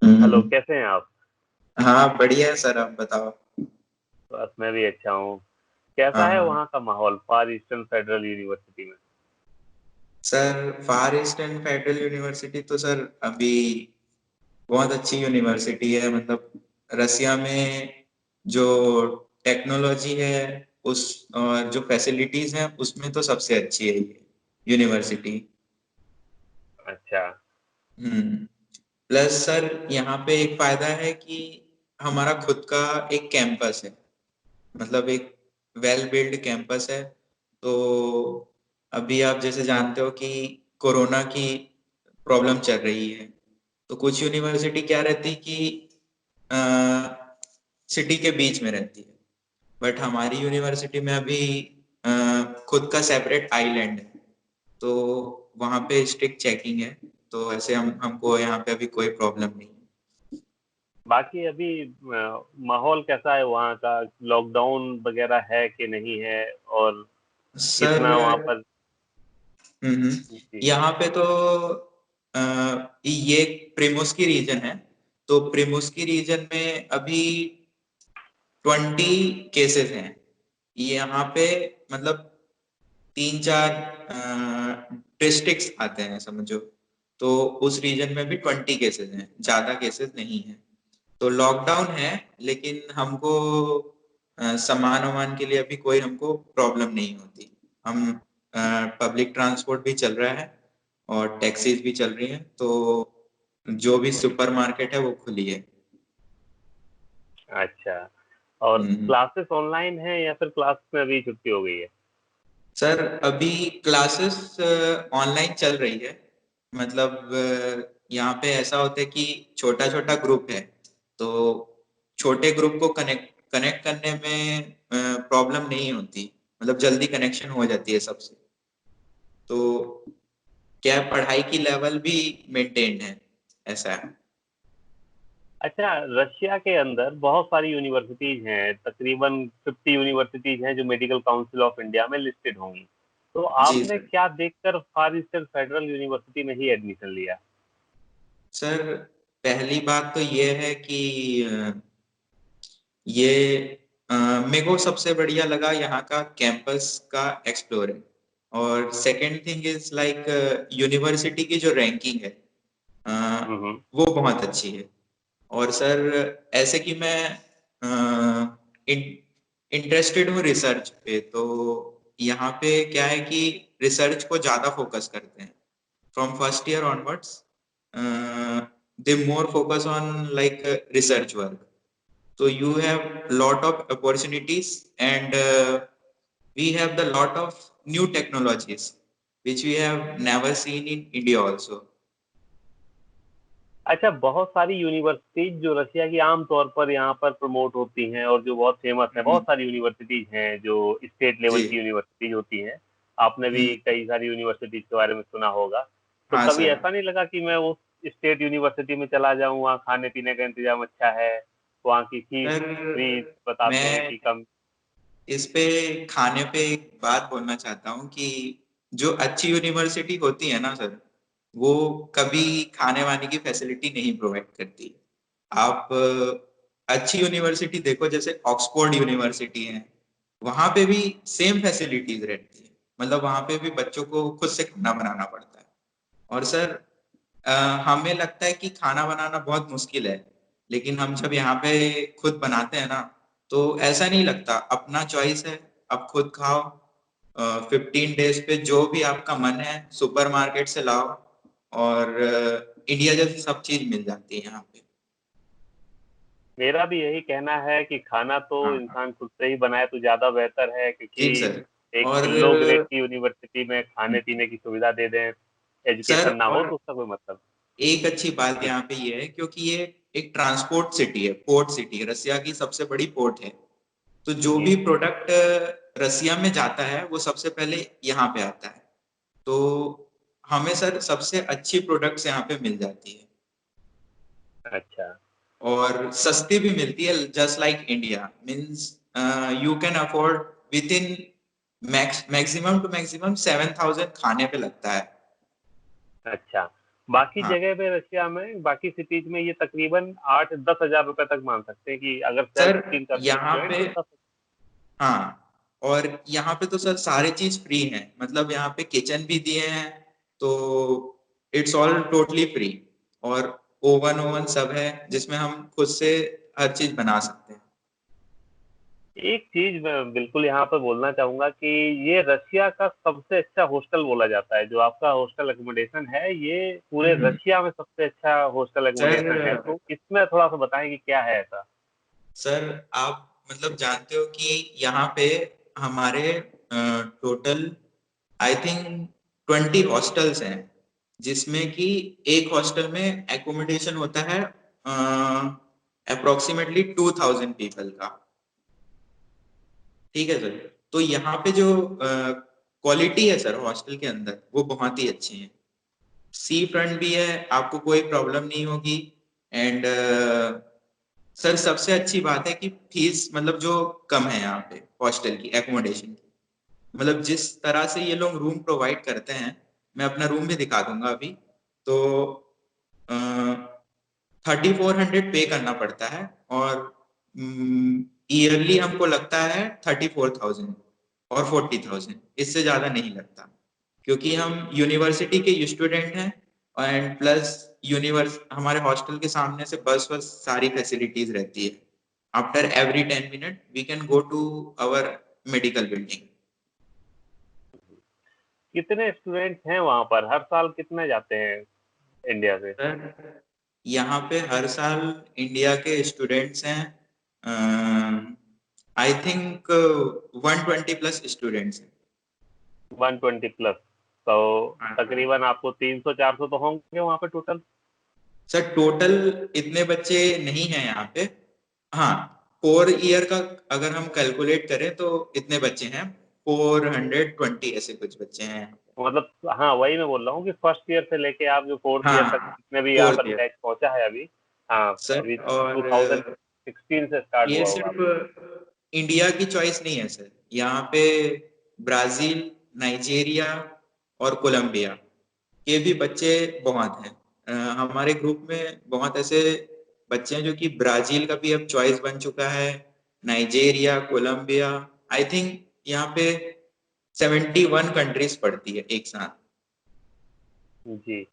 Hello, हम्म। कैसे हैं आप? हाँ, बढ़िया है सर, आप बताओ। बस मैं भी अच्छा हूँ। कैसा है हाँ वहाँ का माहौल फार ईस्टर्न फेडरल यूनिवर्सिटी में? सर, फार ईस्टर्न फेडरल यूनिवर्सिटी तो सर अभी बहुत अच्छी यूनिवर्सिटी है। मतलब रसिया में जो टेक्नोलॉजी है उस और जो फैसिलिटीज हैं उसमें तो सबसे अच्छी है ये यूनिवर्सिटी। अच्छा। हम्म। प्लस सर यहाँ पे एक फायदा है कि हमारा खुद का एक कैंपस है। मतलब एक वेल बिल्ड कैंपस है। तो अभी आप जैसे जानते हो कि कोरोना की प्रॉब्लम चल रही है। तो कुछ यूनिवर्सिटी क्या रहती कि सिटी के बीच में रहती है। बट हमारी यूनिवर्सिटी में अभी खुद का सेपरेट आइलैंड है। तो वहाँ पे स्ट्रिक्ट चेकिंग है। तो ऐसे हमको यहाँ पे अभी कोई प्रॉब्लम नहीं है। बाकी अभी माहौल कैसा है वहाँ का? लॉकडाउन वगैरह है कि नहीं है? और सर कितना वहाँ पर? जी। यहाँ पे तो ये प्रिमोस्की रीजन है। तो प्रिमोस्की रीजन में अभी 20 केसेस हैं। ये यहाँ पे मतलब 3-4 डिस्ट्रिक्ट्स आते हैं समझो। तो उस रीजन में भी 20 केसेस हैं, ज्यादा केसेस नहीं है। तो लॉकडाउन है, लेकिन हमको सामान वामान के लिए अभी कोई हमको प्रॉब्लम नहीं होती। हम पब्लिक ट्रांसपोर्ट भी चल रहा है और टैक्सीज भी चल रही हैं। तो जो भी सुपरमार्केट है वो खुली है। अच्छा। और हम्म। क्लासेस ऑनलाइन है या फिर क्लास में अभी छुट्टी हो गई है? सर अभी क्लासेस ऑनलाइन चल रही है। मतलब यहाँ पे ऐसा होता है कि छोटा छोटा ग्रुप है। तो छोटे ग्रुप को कनेक्ट कनेक्ट करने में प्रॉब्लम नहीं होती। मतलब जल्दी कनेक्शन हो जाती है सबसे। तो क्या पढ़ाई की लेवल भी मेंटेन्ड है, ऐसा है। अच्छा, रशिया के अंदर बहुत सारी यूनिवर्सिटीज हैं, तकरीबन 50 यूनिवर्सिटीज हैं जो मेडिकल काउंसिल ऑफ इंडिया में लिस्टेड होंगी। तो जी आपने सर। क्या देखकर फार ईस्टर्न फेडरल यूनिवर्सिटी में ही एडमिशन लिया? सर पहली बात तो ये है कि ये मेरे को सबसे बढ़िया लगा यहाँ का कैंपस का एक्सप्लोर है। और second thing is like university की जो रैंकिंग है अ, हम्म। वो बहुत अच्छी है। और सर ऐसे कि मैं इंटरेस्टेड हूँ रिसर्च पे। तो यहाँ पे क्या है कि रिसर्च को ज्यादा फोकस करते हैं। From first year onwards they more focus on like research work. So you have lot of opportunities, and we have the lot of new technologies which we have never seen in India also. अच्छा, बहुत सारी universities जो Russia की आम तौर पर यहाँ पर प्रमोट होती हैं और जो बहुत फेमस है, बहुत हम्म। सारी यूनिवर्सिटीज हैं जो स्टेट जी। लेवल की यूनिवर्सिटीज होती हैं। आपने भी हम्म। कई सारी यूनिवर्सिटीज के बारे में सुना होगा। तो हाँ कभी सर। ऐसा नहीं लगा कि मैं उस स्टेट यूनिवर्सिटी में चला जाऊँ, वहाँ खाने पीने का इंतजाम अच्छा है, वहाँ की फीस सर भी बताते हैं मैं कि कम? इस पे खाने पे एक बात बोलना चाहता हूँ कि जो अच्छी यूनिवर्सिटी होती है ना सर, वो कभी खाने वाने की फैसिलिटी नहीं प्रोवाइड करती। आप अच्छी यूनिवर्सिटी देखो, जैसे ऑक्सफोर्ड यूनिवर्सिटी है। वहां पे भी सेम फैसिलिटीज रहती है। मतलब वहां पे भी बच्चों को खुद से खाना बनाना पड़ता है। और सर अ, हमें लगता है कि खाना बनाना बहुत मुश्किल है। लेकिन हम जब यहाँ पे खुद बनाते हैं ना, तो ऐसा नहीं लगता। अपना चॉइस है, आप खुद खाओ। 15 डेज पे जो भी आपका मन है सुपरमार्केट से लाओ। और इंडिया जैसी सब चीज मिल जाती है यहाँ पे। मेरा भी यही कहना है कि खाना तो हाँ हाँ। इंसान खुद से ही बनाए तो ज़्यादा बेहतर है, क्योंकि जी सर। एक और लो ग्रेड की यूनिवर्सिटी में खाने पीने की सुविधा दे दें, सर एजुकेशन ना हो और तो उसका कोई मतलब। एक अच्छी बात यहाँ पे ये है क्योंकि ये एक ट्रांसपोर्ट सिटी है, पोर्ट सिटी है, रसिया की सबसे बड़ी पोर्ट है। तो जो जी। भी प्रोडक्ट रसिया में जाता है वो सबसे पहले यहाँ पे आता है। तो हमें सर सबसे अच्छी प्रोडक्ट्स यहाँ पे मिल जाती है। अच्छा। और सस्ती भी मिलती है, just like India means you can afford within maximum to maximum 7,000 खाने पे लगता है। अच्छा। बाकी हाँ जगह पे रशिया में, बाकी सिटीज़ में ये तकरीबन 8-10 हज़ार रुपए तक मान सकते हैं कि अगर सेल्फ सर स्टील करते हैं यहाँ स्टूडेंट पे, तो 10। हाँ और यहाँ पे तो सर सारे चीज फ्री हैं, मतलब यहाँ पे किचन भी दिए हैं, तो इट्स ऑल टोटली फ्री। और ओवन ओवन सब है जिसमें हम खुद से हर चीज बना सकते हैं। एक चीज़ मैं बिल्कुल यहाँ पे बोलना चाहूँगा कि ये रशिया का सबसे अच्छा हॉस्टल बोला जाता है, जो आपका हॉस्टल एकोमोडेशन है, ये पूरे हम्म। रशिया में सबसे अच्छा हॉस्टल एकोमोडेशन है, सर तो इसमें थोड़ा-सा बताएँ कि क्या है ऐसा? सर आप मतलब जानते हो कि यहाँ पे हमारे टोटल आई थिंक 20 हॉस्टल्स हैं, जिसमें कि एक हॉस्टल में एकोमोडेशन होता है अप्रोक्सीमेटली 2000 पीपल का। ठीक है सर। तो यहाँ पे जो क्वालिटी है सर हॉस्टल के अंदर वो बहुत ही अच्छी है। सी फ्रंट भी है, आपको कोई प्रॉब्लम नहीं होगी। एंड सर सबसे अच्छी बात है कि फीस मतलब जो कम है यहाँ पे हॉस्टल की एकोमोडेशन की, मतलब जिस तरह से ये लोग रूम प्रोवाइड करते हैं, मैं अपना रूम भी दिखा दूंगा अभी। तो 3400 पे करना पड़ता है, और ईयरली हमको लगता है 34,000 और 40,000, इससे ज्यादा नहीं लगता, क्योंकि हम यूनिवर्सिटी के स्टूडेंट हैं। एंड प्लस यूनिवर्स हमारे हॉस्टल के सामने से बस वस सारी फैसिलिटीज रहती है। After every 10 minute we can go to our medical building. कितने स्टूडेंट्स हैं वहाँ पर? हर साल कितने जाते हैं इंडिया से? सर यहाँ पे हर साल इंडिया के स्टूडेंट्स हैं, आई थिंक 120 प्लस स्टूडेंट्स हैं। 120 प्लस, तो हाँ सर। तकरीबन आपको 300-400 तो होंगे वहाँ पे टोटल? सर टोटल इतने बच्चे नहीं हैं यहाँ पे। हाँ 4 ईयर का अगर हम कैलकुलेट करें तो इतने बच्चे हैं, 420 ऐसे कुछ बच्चे हैं यहाँ पे। मतलब हाँ, वही मैं बोल रहा हूँ कि फर्स्ट ईयर से लेके आप जो 4th ईयर तक हाँ जितने भी यहाँ पर 4th ईयर बैच पहुँचा है अभी, हाँ, सर। अभी और 2016 से स्टार्ट ये हुआ होगा सिर्फ आपका। इंडिया की चॉइस नहीं है सर, यहाँ पे ब्राजील, नाइजीरिया और कोलंबिया के भी बच्चे बहुत हैं। हमारे ग्रुप में बहुत ऐसे बच्चे हैं जो कि ब्राजील का भी अब चॉइस बन चुका है, नाइजीरिया, कोलंबिया। आई थिंक यहाँ पे 71 कंट्रीज पड़ती है एक साथ। जी।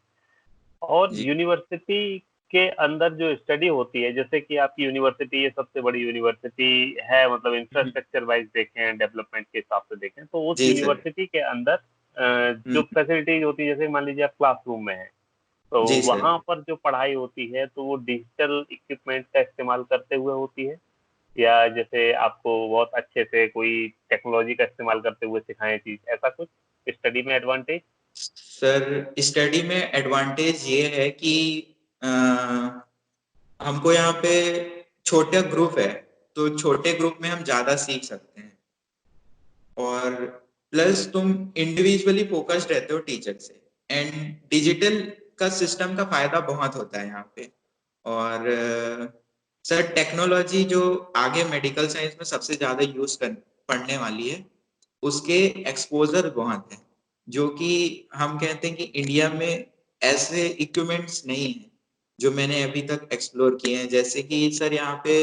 और जी। यूनिवर्सिटी के अंदर जो स्टडी होती है, जैसे कि आपकी यूनिवर्सिटी ये सबसे बड़ी यूनिवर्सिटी है, मतलब हम्म, इंफ्रास्ट्रक्चर वाइज देखें, डेवलपमेंट के हिसाब से देखें, तो उस जी सर। यूनिवर्सिटी के अंदर जो हम्म, फैसिलिटीज होती है, जैसे मान लीजिए आप क्लासरूम में हैं, तो जी सर। वहाँ पर जो पढ़ाई होती है तो वो डिजिटल इक्विपमेंट का इस्तेमाल करते हुए होती है, या जैसे आपको बहुत अच्छे से कोई टेक्नोलॉजी का इस्तेमाल करते हुए सिखाएं चीज, ऐसा कुछ स्टडी में एडवांटेज? सर स्टडी में एडवांटेज ये है कि अ, हमको यहाँ पे छोटे ग्रुप है, तो छोटे ग्रुप में हम ज्यादा सीख सकते हैं। और प्लस तुम इंडिविजुअली फोकस्ड रहते हो टीचर से। एंड डिजिटल का सिस्टम का फायदा बहुत होता है यहाँ पे। और सर टेक्नोलॉजी जो आगे मेडिकल साइंस में सबसे ज्यादा यूज कर पड़ने वाली है, उसके एक्सपोजर बहुत है, जो कि हम कहते हैं कि इंडिया में ऐसे इक्विपमेंट्स नहीं है जो मैंने अभी तक एक्सप्लोर किए हैं। जैसे कि सर यहाँ पे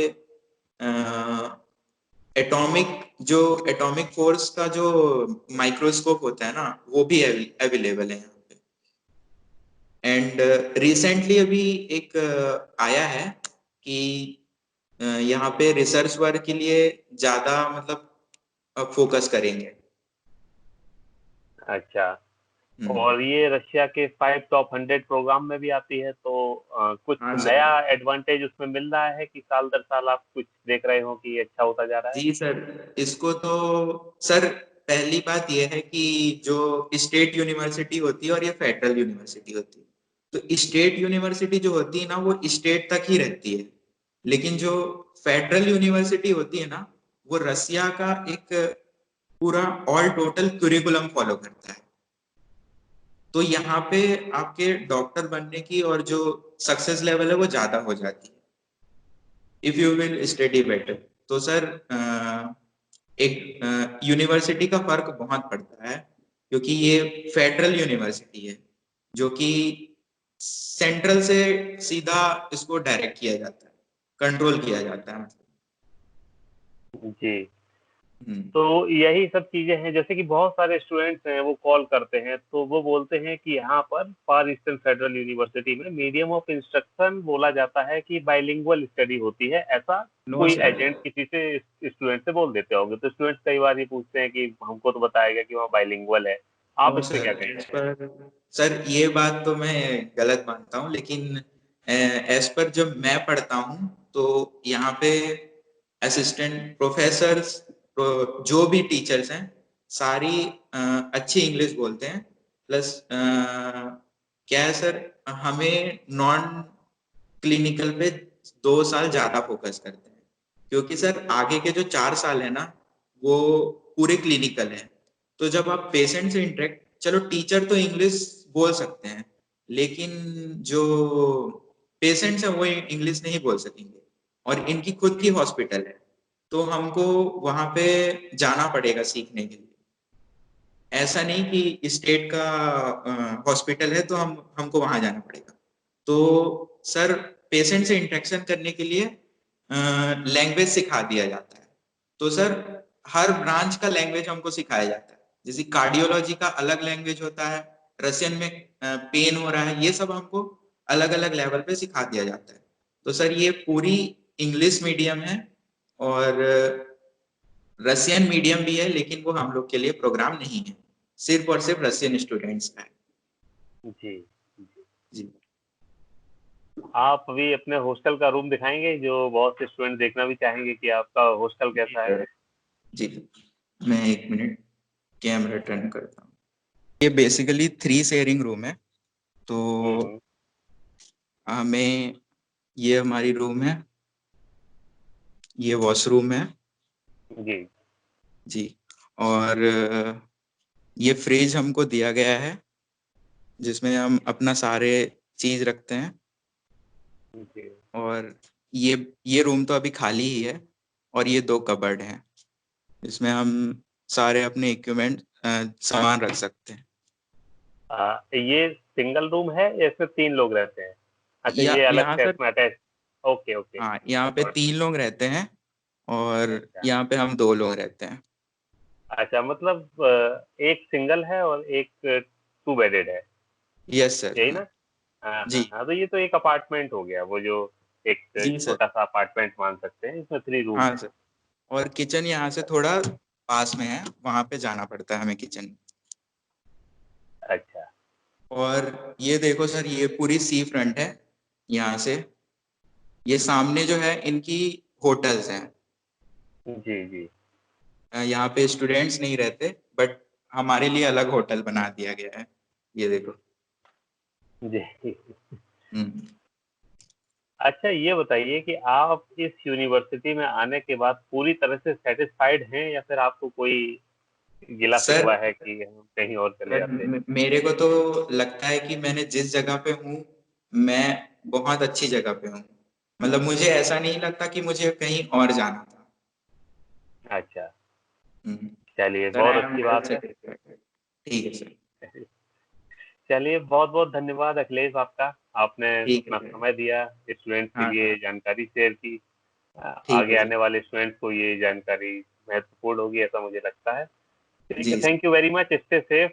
एटॉमिक जो एटॉमिक फोर्स का जो माइक्रोस्कोप होता है ना, वो भी अवेलेबल है यहाँ पे। एंड रिसेंटली अभी एक आया है कि यहाँ पे रिसर्च वर्क के लिए ज्यादा मतलब फोकस करेंगे। अच्छा। हम्म। और ये रशिया के 5 टॉप 100 प्रोग्राम में भी आती है, तो कुछ हाँ नया सर। एडवांटेज उसमें मिल रहा है कि साल दर साल आप कुछ देख रहे हो कि ये अच्छा होता जा रहा है? जी सर, इसको तो सर पहली बात यह है कि जो स्टेट यूनिवर्सिटी होती है और ये फेडरल यूनिवर्सिटी होती है, तो स्टेट यूनिवर्सिटी जो होती है ना वो स्टेट तक ही रहती है। लेकिन जो फेडरल यूनिवर्सिटी होती है ना, वो रसिया का एक पूरा ऑल टोटल कुरिकुलम फॉलो करता है। तो यहाँ पे आपके डॉक्टर बनने की और जो सक्सेस लेवल है वो ज्यादा हो जाती है, if you will study better. तो सर एक यूनिवर्सिटी का फर्क बहुत पड़ता है, क्योंकि ये फेडरल यूनिवर्सिटी है जो कि सेंट्रल से सीधा इसको डायरेक्ट किया जाता है, कंट्रोल किया जाता है। जी। हम्म। तो यही सब चीजें हैं, जैसे कि बहुत सारे स्टूडेंट्स हैं वो कॉल करते हैं तो वो बोलते हैं कि यहाँ पर फार ईस्टर्न फेडरल यूनिवर्सिटी में मीडियम ऑफ इंस्ट्रक्शन बोला जाता है कि बाइलिंगुअल स्टडी होती है, ऐसा नो कोई सर, एजेंट किसी से स्टूडेंट से बोल देते होंगे। तो स्टूडेंट्स कई बार ये पूछते हैं कि हमको तो बताया गया कि वहाँ बाइलिंगुअल है, आप नो इस पे क्या सर, कहेंगे? एज पर सर ये बात तो मैं गलत मानता हूँ, लेकिन एज पर जब मैं पढ़ता हूँ तो यहाँ पे असिस्टेंट प्रोफेसर जो भी टीचर्स हैं सारी अच्छी इंग्लिश बोलते हैं। प्लस क्या है सर, हमें नॉन क्लिनिकल पे 2 साल ज्यादा फोकस करते हैं, क्योंकि सर आगे के जो 4 साल है ना वो पूरे क्लिनिकल है। तो जब आप पेशेंट से इंटरेक्ट, चलो टीचर तो इंग्लिश बोल सकते हैं, लेकिन जो पेशेंट्स है वो इंग्लिश नहीं बोल सकेंगे, और इनकी खुद की हॉस्पिटल है, तो हमको वहां पे जाना पड़ेगा सीखने के लिए। ऐसा नहीं कि स्टेट का हॉस्पिटल है तो हमको वहां जाना पड़ेगा। तो सर पेशेंट से इंटरेक्शन करने के लिए लैंग्वेज सिखा दिया जाता है। तो सर हर ब्रांच का लैंग्वेज हमको सिखाया जाता है। जैसे कार्डियोलॉजी का अलग लैंग्वेज होता है, रशियन में पेन हो रहा है, ये सब हमको अलग अलग लेवल पे सिखा दिया जाता है। तो सर ये पूरी इंग्लिश मीडियम है, और रशियन मीडियम भी है, लेकिन वो हम लोग के लिए प्रोग्राम नहीं है, सिर्फ और सिर्फ रशियन स्टूडेंट्स का है। जी। जी। आप अभी अपने हॉस्टल का रूम दिखाएंगे, जो बहुत से स्टूडेंट देखना भी चाहेंगे कि आपका हॉस्टल जी कैसा है। सर, जी मैं 1 मिनट कैमरा टर्न करता हूँ। ये बेसिकली 3 शेयरिंग रूम है। तो हम्म। हमें, ये हमारी रूम है, ये वॉशरूम है। जी। जी। और ये फ्रिज हमको दिया गया है, जिसमें हम अपना सारे चीज रखते हैं। जी। और ये रूम तो अभी खाली ही है, और ये 2 कबर्ड हैं, इसमें हम सारे अपने इक्विपमेंट सामान रख सकते हैं। ये सिंगल रूम है या इसमें 3 लोग रहते हैं? अच्छा, या ये अलग यहाँ से सर, इसमें अटैच। Okay, okay. हाँ यहाँ पे और 3 लोग रहते हैं, और अच्छा, यहाँ पे हम 2 लोग रहते हैं। अच्छा, मतलब एक सिंगल है और एक 2 बेडेड है, यस सर, यही हाँ। ना? हाँ, जी। हाँ, हाँ, तो ये तो एक अपार्टमेंट हो गया, वो जो एक जी सर, छोटा-सा अपार्टमेंट मान सकते हैं, इसमें 3 रूम हाँ है। सर। और किचन यहाँ से थोड़ा पास में है, वहां पे जाना पड़ता है हमें किचन। अच्छा। और ये देखो सर, ये पूरी सी फ्रंट है यहाँ से। ये सामने जो है इनकी होटल्स हैं। जी, जी। यहाँ पे स्टूडेंट्स नहीं रहते, बट हमारे लिए अलग होटल बना दिया गया है, ये देखो। जी। हम्म। अच्छा, ये बताइए कि आप इस यूनिवर्सिटी में आने के बाद पूरी तरह से सैटिस्फाइड हैं या फिर आपको कोई सर, गिला-शिकवा है कि हम कहीं और चले जाते? मेरे को तो लगता है कि मैंने जिस जगह पे हूँ, मैं बहुत अच्छी जगह पे हूँ। मतलब मुझे ऐसा नहीं लगता कि मुझे कहीं और जाना था। अच्छा, हम्म। चलिए सर बहुत आई एम अच्छी वेल बात है। सेटिस्फाइड। ठीक है सर। चलिए बहुत-बहुत धन्यवाद अखिलेश आपका। आपने ठीक है अपना सर। समय दिया, स्टूडेंट्स के हाँ लिए सर। जानकारी शेयर की। ठीक आगे है आने सर। वाले स्टूडेंट्स को ये जानकारी महत्वपूर्ण होगी, ऐसा मुझे लगता है। ठीक है, जी sir. Thank you very much, stay safe.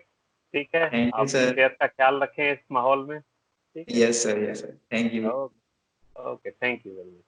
ठीक है, थैंक यू आप सर। सेहत का ख्याल रखें इस माहौल में। ठीक है? Yes sir, yes sir, thank you. Okay, okay, thank you very much.